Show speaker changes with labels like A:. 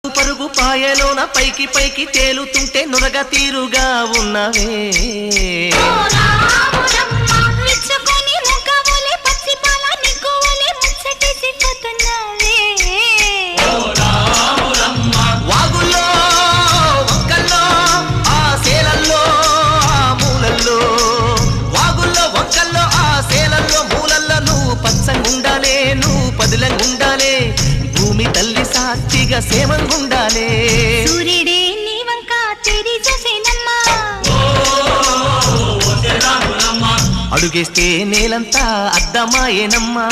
A: పరుగు పాయలోన పైకి పైకి తేలుతుంటే నురగ తీరుగా ఉన్నవే వాగుల్లో వంకల్లో ఆ సేలల్లో ఆ మూలల్లో వాగుల్లో వంకల్లో ఆ సేలల్లో మూలల్లో నువ్వు పచ్చంగుండాలే నువ్వు పదిలంగుండాలే భూమి తల్లి సాక్షిగా సేమంగుండాలే
B: సూర్యుడే నీ వంక తెరి చూసేనమ్మా
A: అడుగేస్తే నేలంతా అద్దమాయేనమ్మా